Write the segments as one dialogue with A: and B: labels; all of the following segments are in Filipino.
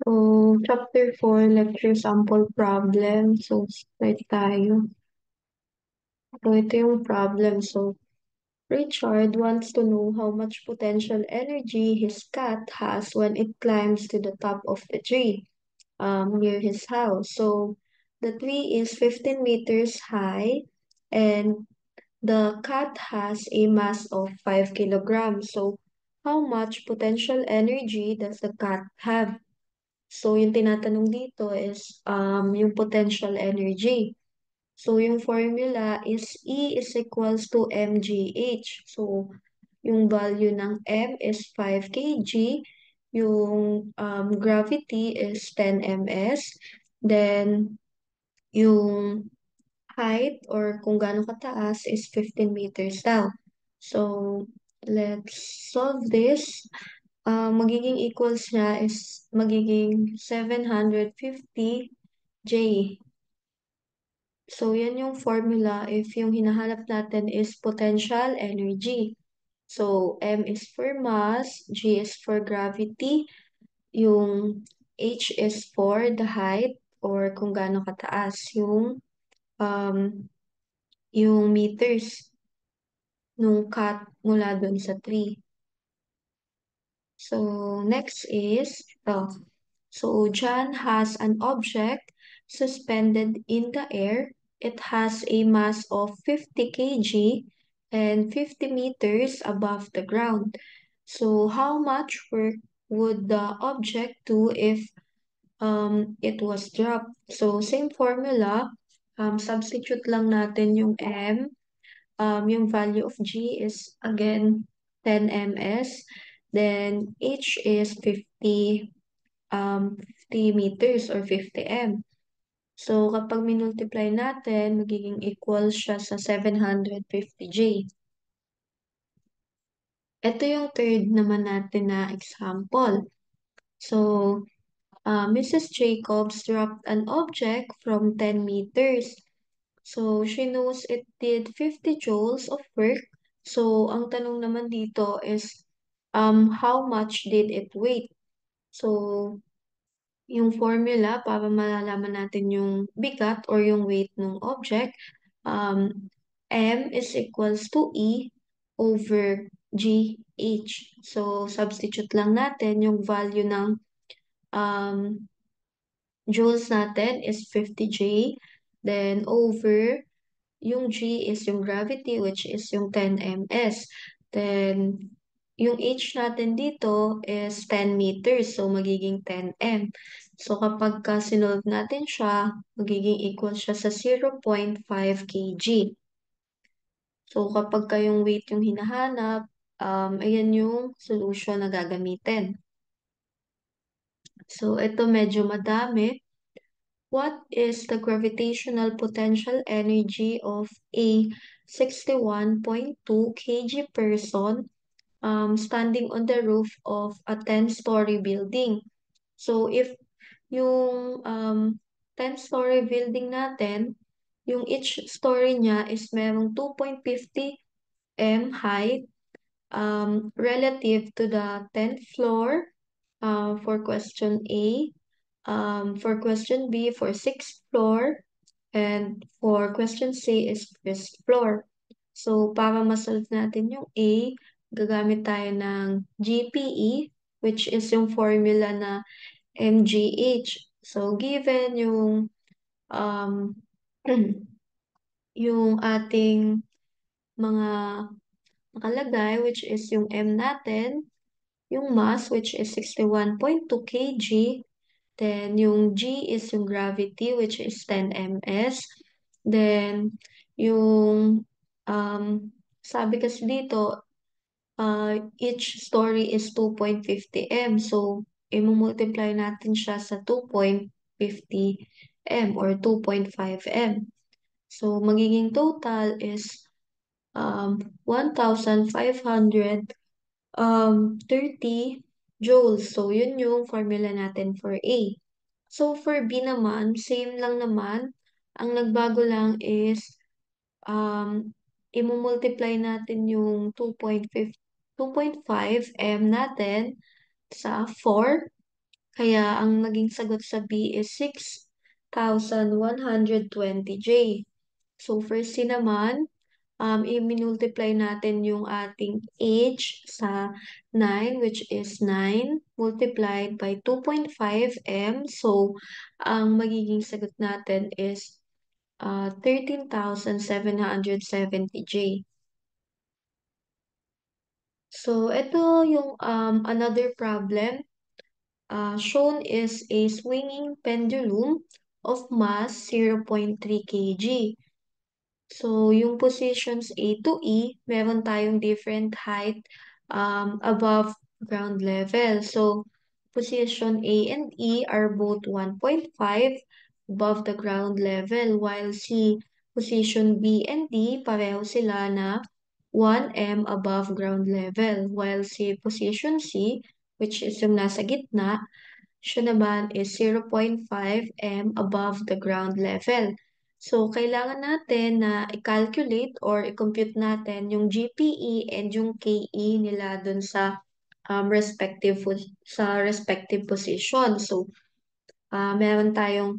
A: So, chapter 4, lecture sample problem. So, start tayo. So, ito yung problem. So, Richard wants to know how much potential energy his cat has when it climbs to the top of the tree near his house. So, the tree is 15 meters high and the cat has a mass of 5 kilograms. So, how much potential energy does the cat have? So, yung tinatanong dito is yung potential energy. So, yung formula is E is equals to mgh. So, yung value ng M is 5 kg, yung gravity is 10 ms, then yung height or kung gaano kataas is 15 meters daw. So, let's solve this. Magiging equals niya is magiging 750 J. So, yan yung formula if yung hinahanap natin is potential energy. So, M is for mass, G is for gravity, yung H is for the height or kung gaano kataas um, yung meters nung cut mula dun sa tree. So, next is, so John has an object suspended in the air. It has a mass of 50 kg and 50 meters above the ground. So, how much work would the object do if it was dropped? So, same formula. Substitute lang natin yung M. Yung value of G is again 10 ms. Then H is 50 meters or 50 m. So kapag minultiply natin, magiging equal siya sa 750 J. Ito yung third naman natin na example. So, Mrs. Jacobs dropped an object from 10 meters. So, she knows it did 50 joules of work. So, ang tanong naman dito is, how much did it weigh? So, yung formula para malalaman natin yung bigat or yung weight ng object, M is equals to E over GH. So, substitute lang natin yung value ng um, joules natin is 50J. Then, over yung G is yung gravity, which is yung 10 ms. Then, yung H natin dito is 10 meters, so magiging 10 m. So, kapag sinolve natin siya, magiging equal siya sa 0.5 kg. So, kapag yung weight yung hinahanap, ayan yung solution na gagamitin. So, ito medyo madami. What is the gravitational potential energy of a 61.2 kg person standing on the roof of a 10-story building? So, if yung 10-story building natin, yung each story niya is merong 2.50 m height relative to the 10th floor for question A. For question B, for 6th floor. And for question C is first floor. So, para masolve natin yung A, gagamit tayo ng GPE, which is yung formula na MGH. So, given um, yung ating mga nakalagay, which is yung M natin, yung mass, which is 61.2 kg, then yung G is yung gravity, which is 10 ms, then yung, um, sabi kasi dito, each story is 2.50 m, so i-multiply natin siya sa 2.50 m or 2.5 m. So, magiging total is 1,500 30 joules. So, yun yung formula natin for A. So, for B naman, same lang naman. Ang nagbago lang is, i-multiply natin yung 2.5 m natin sa 4. Kaya ang naging sagot sa B is 6,120 J. So first C naman, i-multiply natin yung ating age sa 9, which is 9 multiplied by 2.5 M. So ang magiging sagot natin is 13,770 J. So ito yung another problem. Shown is a swinging pendulum of mass 0.3 kg. So, yung positions A to E, meron tayong different height above ground level. So, position A and E are both 1.5 above the ground level, while position B and D, pareho sila na 1 m above ground level, while position C, which is yung nasa gitna, siya naman is 0.5 m above the ground level. So, kailangan natin na i-calculate or i-compute natin yung GPE and yung KE nila dun sa respective position. So, meron tayong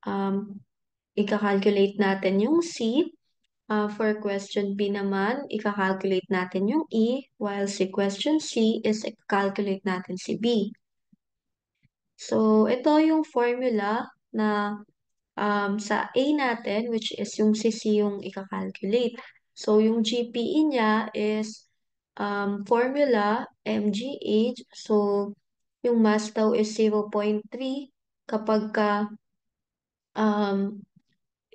A: um, i-calculate natin yung C. For question B naman, i-calculate natin yung E, while si question C is i-calculate natin si B. So, ito yung formula na sa A natin, which is yung CC yung ika-calculate. So, yung GPE niya is formula MGH. So, yung mass daw is 0.3 kapag ka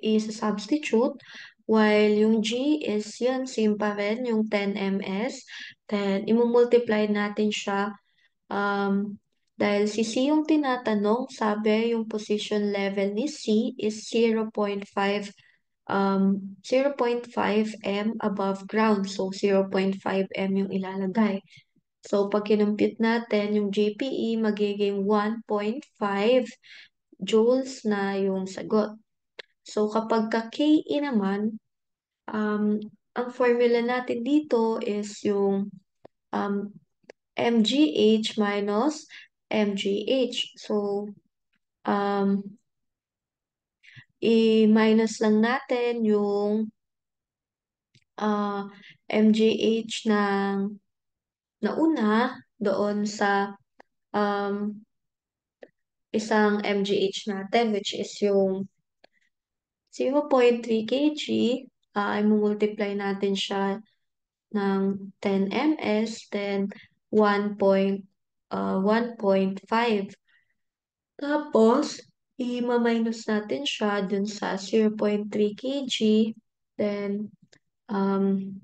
A: is-substitute. While yung G is yan, same pa rin, yung 10 ms. Then, imumultiply natin siya dahil si C yung tinatanong, sabi yung position level ni C is 0.5 m above ground. So, 0.5 m yung ilalagay. So, pag kinumpute natin, yung GPE magiging 1.5 joules na yung sagot. So, kapag ka KE naman, ang formula natin dito is yung um, MGH minus MGH. So, um, i-minus lang natin yung MGH ng nauna doon sa um, isang MGH natin, which is yung 0.3 kg. I-multiply natin siya ng 10 ms, then 1.5. Tapos, i-minus natin siya dun sa 0.3 kg, then um,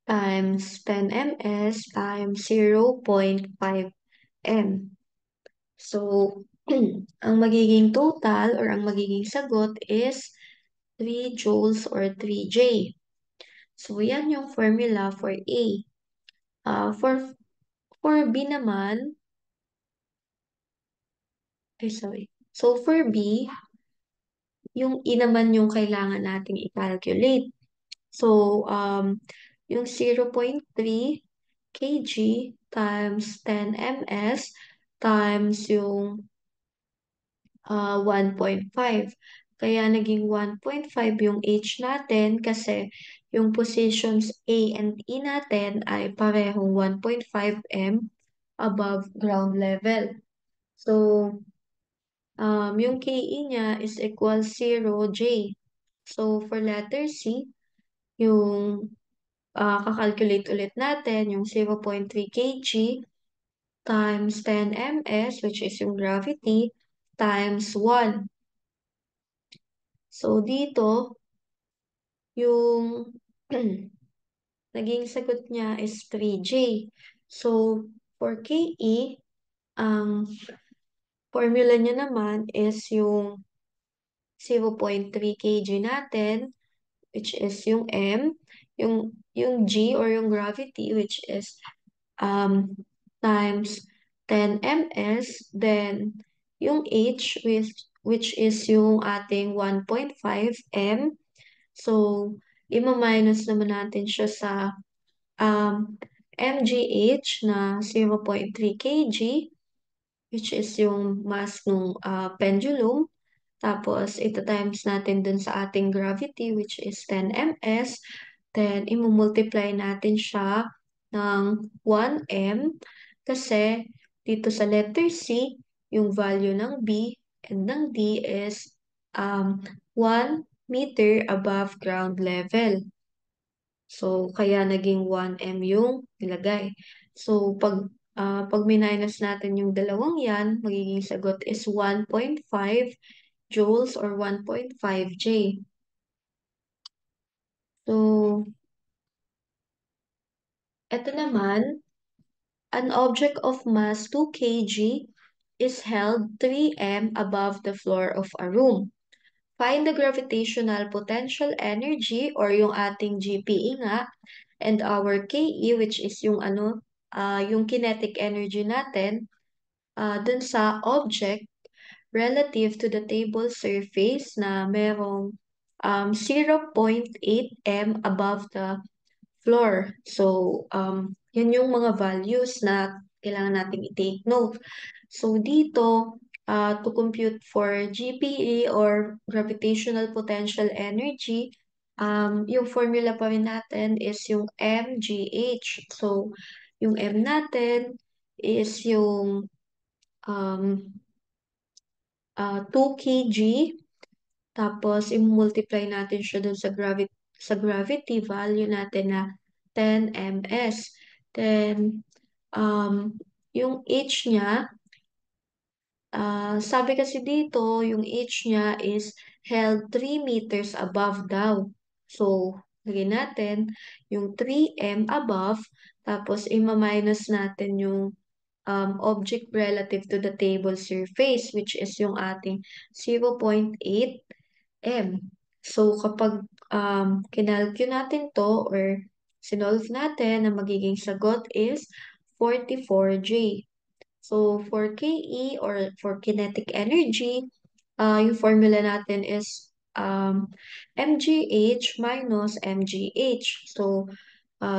A: times 10 ms times 0.5 m. So, ang magiging total or ang magiging sagot is 3 joules or 3J. So, yan yung formula for A. For B naman, sorry. So, for B, yung E naman yung kailangan nating i-calculate. So, yung 0.3 kg times 10 ms times yung 1.5. Kaya naging 1.5 yung H natin kasi yung positions A and E natin ay parehong 1.5 m above ground level. So, yung KE niya is equal 0J. So, for letter C, yung kakalculate ulit natin yung 0.3 kg times 10 ms, which is yung gravity, times 1. So, dito, yung naging sagot niya is 3J. So, for KE, ang formula niya naman is yung 0.3 kg natin, which is yung M, yung G or yung gravity, which is times 10 ms, then yung H, which is yung ating 1.5 m. So, ima-minus naman natin siya sa MGH na 0.3 kg. which is yung mass ng pendulum. Tapos, ito times natin dun sa ating gravity, which is 10 ms. Then, imumultiply natin siya ng 1 m kasi dito sa letter C, yung value ng B and ng D is 1 meter above ground level. So, kaya naging 1 m yung nilagay. So, pag minus natin yung dalawang yan, magiging sagot is 1.5 joules or 1.5 J. So, eto naman, an object of mass 2 kg is held 3 m above the floor of a room. Find the gravitational potential energy or yung ating GPE nga and our KE which is yung yung kinetic energy natin dun sa object relative to the table surface na merong 0.8 m above the floor. So, yan yung mga values na kailangan natin i-take note. So, dito, to compute for GPE or gravitational potential energy, yung formula pa rin natin is yung mgh. So, yung m natin is yung um, 2 kg, tapos i-multiply natin siya dun sa gravity value natin na 10 ms. Then, yung h niya, sabi kasi dito, yung h niya is held 3 meters above daw. So, lagyan natin yung 3m above, tapos ima-minus natin yung object relative to the table surface, which is yung ating 0.8 m. So, kapag kinalculate natin to or sinolve natin, ang magiging sagot is 44 J. So, for KE or for kinetic energy, yung formula natin is mgh minus mgh. So,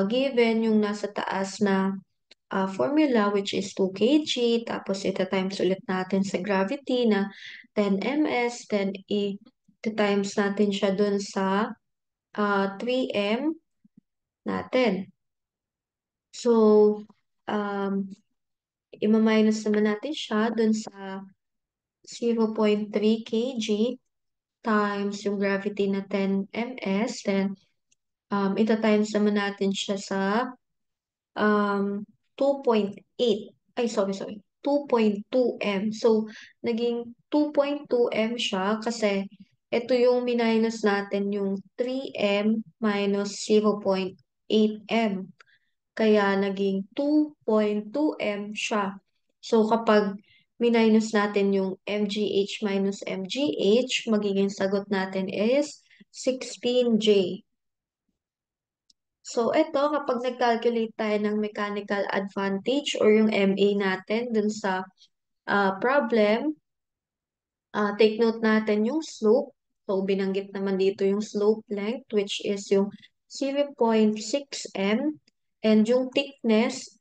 A: given yung nasa taas na formula which is 2 kg, tapos ita times ulit natin sa gravity na 10 ms, then i-times natin siya dun sa 3m natin. So, um, ima-minus naman natin siya dun sa 0.3 kg times yung gravity na 10 ms, then ita times naman natin siya sa 2.8. Ay, sorry. 2.2 m. So, naging 2.2 m siya kasi ito yung minus natin yung 3m minus 0.8 m. Kaya naging 2.2 m siya. So, kapag minus natin yung mgh minus mgh, magiging sagot natin is 16J. So, ito, kapag nag-calculate tayo ng mechanical advantage or yung MA natin dun sa problem, take note natin yung slope. So, binanggit naman dito yung slope length, which is yung 0.6 m and yung thickness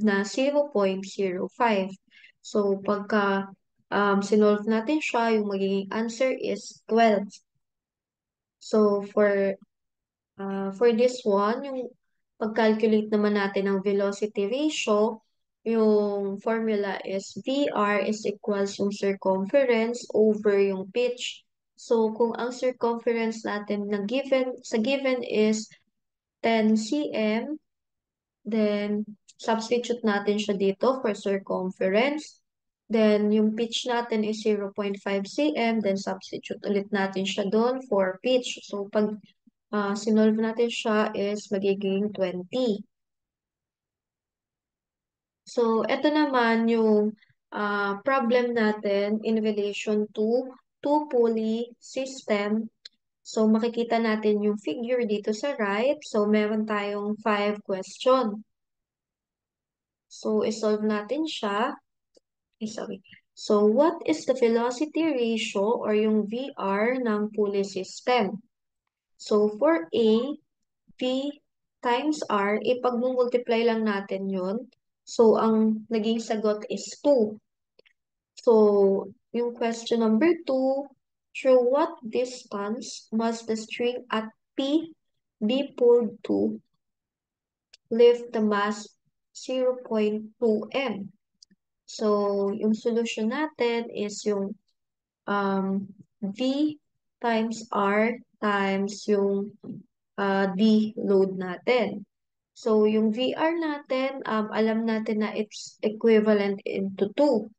A: na 0.05. So, pagka sinolve natin siya, yung magiging answer is 12. So, for this one, yung pag-calculate naman natin ng velocity ratio, yung formula is VR is equals yung circumference over yung pitch. So, kung ang circumference natin sa given is 10 cm, then substitute natin siya dito for circumference. Then, yung pitch natin is 0.5 cm, then substitute ulit natin siya doon for pitch. So, pag sinolve natin siya is magiging 20. So, ito naman yung problem natin in relation to two-pulley system. So, makikita natin yung figure dito sa right. So, meron tayong 5 question. So, isolve natin siya. Sorry. So, what is the velocity ratio or yung VR ng pulley system? So, for A, V times R, ipag-multiply lang natin yun. So, ang naging sagot is 2. So, yung question number 2, through what distance must the string at P be pulled to lift the mass 0.2 m? So, yung solution natin is yung V times R times yung D load natin. So, yung VR natin, alam natin na it's equivalent into 2.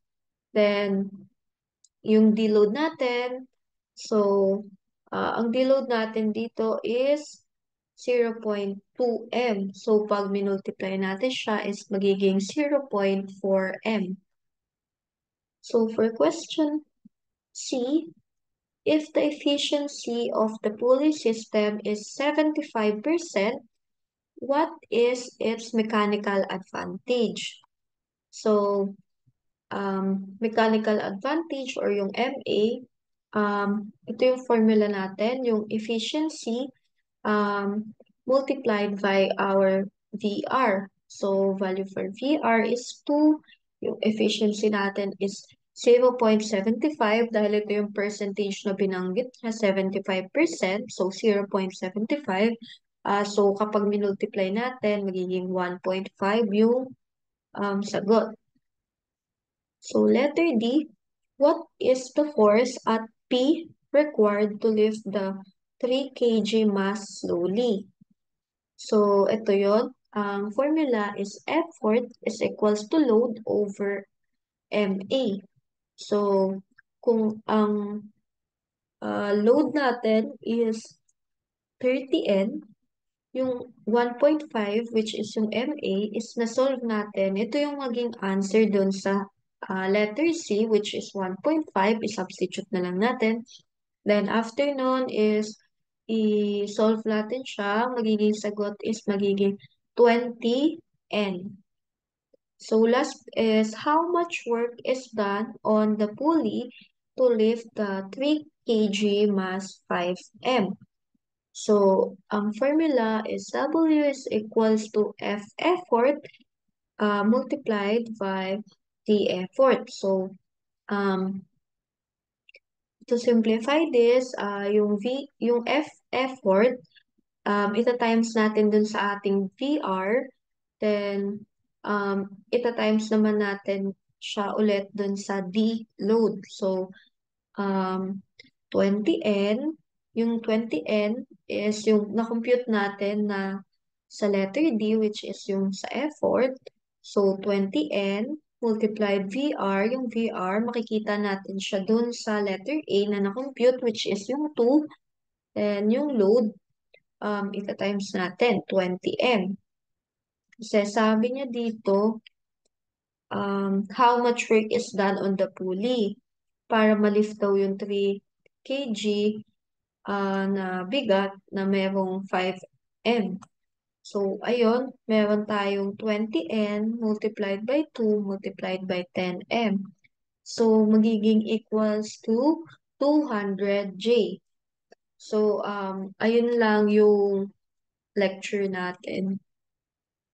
A: Then, yung deload natin, so, ang deload natin dito is 0.2 m. So, pag minultiply natin siya is magiging 0.4 m. So, for question C, if the efficiency of the pulley system is 75%, what is its mechanical advantage? So, mechanical advantage or yung MA, ito yung formula natin, yung efficiency multiplied by our VR. So, value for VR is 2. Yung efficiency natin is 0.75 dahil ito yung percentage na binanggit na 75%. So, 0.75. So, kapag minultiply natin, magiging 1.5 yung sagot. So, letter D, what is the force at P required to lift the 3 kg mass slowly? So, ito yon. Ang formula is effort is equals to load over MA. So, kung ang load natin is 30N, yung 1.5 which is yung MA is na-solve natin. Ito yung maging answer dun sa letter C which is 1.5. I-substitute na lang natin. Then after nun is i-solve natin siya. Magiging sagot is magiging 20N. So last is how much work is done on the pulley to lift the 3 kg mass 5M. So, ang formula is W is equals to F effort multiplied by T effort. So, um, to simplify this, yung F effort, ita-times natin dun sa ating VR, then ita-times naman natin siya ulit dun sa D load. So, um, 20N, yung 20N is yung na-compute natin na sa letter D, which is yung sa effort. So, 20N multiplied VR, yung VR, makikita natin siya dun sa letter A na na-compute, which is yung 2. Then, yung load, ita-times natin, 20M. Kasi sabi niya dito, how much work is done on the pulley para malift daw yung 3 kg na bigat na merong 5M. So, ayun, meron tayong 20N multiplied by 2 multiplied by 10M. So, magiging equals to 200J. So, ayun lang yung lecture natin.